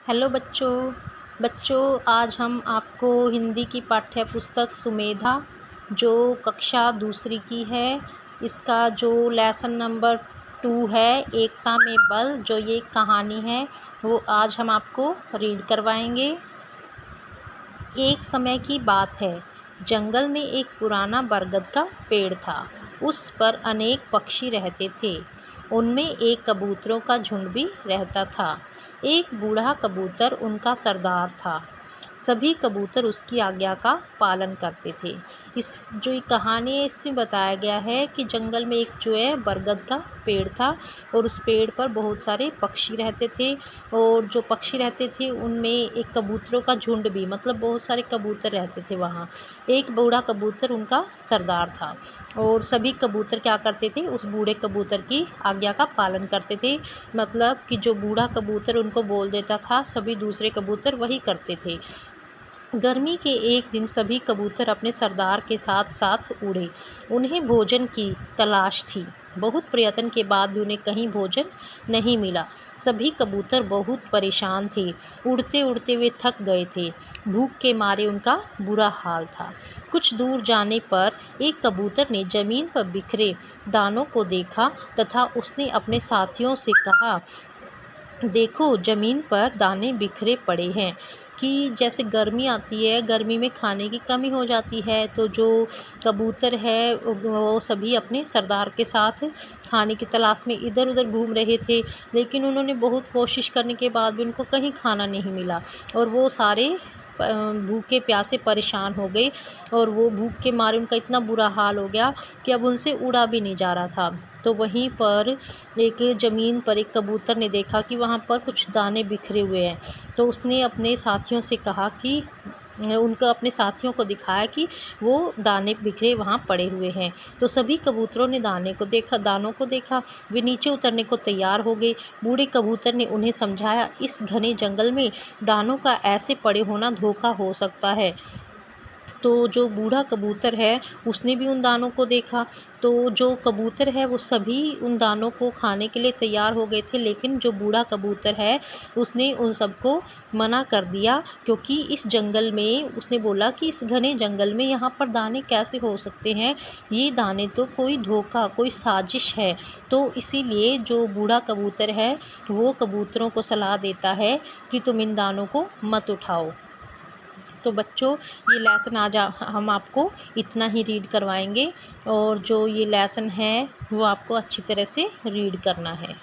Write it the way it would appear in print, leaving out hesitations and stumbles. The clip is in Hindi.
हेलो बच्चों आज हम आपको हिंदी की पाठ्य पुस्तक सुमेधा जो कक्षा दूसरी की है, इसका जो लेसन नंबर 2 है एकता में बल, जो ये कहानी है वो आज हम आपको रीड करवाएंगे। एक समय की बात है, जंगल में एक पुराना बरगद का पेड़ था। उस पर अनेक पक्षी रहते थे। उनमें एक कबूतरों का झुंड भी रहता था। एक बूढ़ा कबूतर उनका सरदार था। सभी कबूतर उसकी आज्ञा का पालन करते थे। इस जो ये कहानी है इसमें बताया गया है कि जंगल में एक जो है बरगद का पेड़ था और उस पेड़ पर बहुत सारे पक्षी रहते थे और जो पक्षी रहते थे उनमें एक कबूतरों का झुंड भी, मतलब बहुत सारे कबूतर रहते थे वहाँ। एक बूढ़ा कबूतर उनका सरदार था और सभी कबूतर क्या करते थे, उस बूढ़े कबूतर की आज्ञा का पालन करते थे। मतलब कि जो बूढ़ा कबूतर उनको बोल देता था, सभी दूसरे कबूतर वही करते थे। गर्मी के एक दिन सभी कबूतर अपने सरदार के साथ साथ उड़े। उन्हें भोजन की तलाश थी। बहुत प्रयत्न के बाद भी उन्हें कहीं भोजन नहीं मिला। सभी कबूतर बहुत परेशान थे। उड़ते उड़ते वे थक गए थे। भूख के मारे उनका बुरा हाल था। कुछ दूर जाने पर एक कबूतर ने जमीन पर बिखरे दानों को देखा तथा उसने अपने साथियों से कहा, देखो ज़मीन पर दाने बिखरे पड़े हैं। कि जैसे गर्मी आती है, गर्मी में खाने की कमी हो जाती है, तो जो कबूतर है वो सभी अपने सरदार के साथ खाने की तलाश में इधर उधर घूम रहे थे। लेकिन उन्होंने बहुत कोशिश करने के बाद भी उनको कहीं खाना नहीं मिला और वो सारे भूखे प्यासे परेशान हो गए और वो भूख के मारे उनका इतना बुरा हाल हो गया कि अब उनसे उड़ा भी नहीं जा रहा था। तो वहीं पर एक ज़मीन पर एक कबूतर ने देखा कि वहाँ पर कुछ दाने बिखरे हुए हैं। तो उसने अपने साथियों से कहा कि उनका अपने साथियों को दिखाया कि वो दाने बिखरे वहाँ पड़े हुए हैं। तो सभी कबूतरों ने दानों को देखा। वे नीचे उतरने को तैयार हो गए। बूढ़े कबूतर ने उन्हें समझाया, इस घने जंगल में दानों का ऐसे पड़े होना धोखा हो सकता है। तो जो बूढ़ा कबूतर है उसने भी उन दानों को देखा। तो जो कबूतर है वो सभी उन दानों को खाने के लिए तैयार हो गए थे, लेकिन जो बूढ़ा कबूतर है उसने उन सबको मना कर दिया, क्योंकि इस जंगल में उसने बोला कि इस घने जंगल में यहाँ पर दाने कैसे हो सकते हैं, ये दाने तो कोई धोखा, कोई साजिश है। तो इसीलिए जो बूढ़ा कबूतर है वो कबूतरों को सलाह देता है कि तुम इन दानों को मत उठाओ। तो बच्चों ये लेसन आज हम आपको इतना ही रीड करवाएंगे और जो ये लेसन है वो आपको अच्छी तरह से रीड करना है।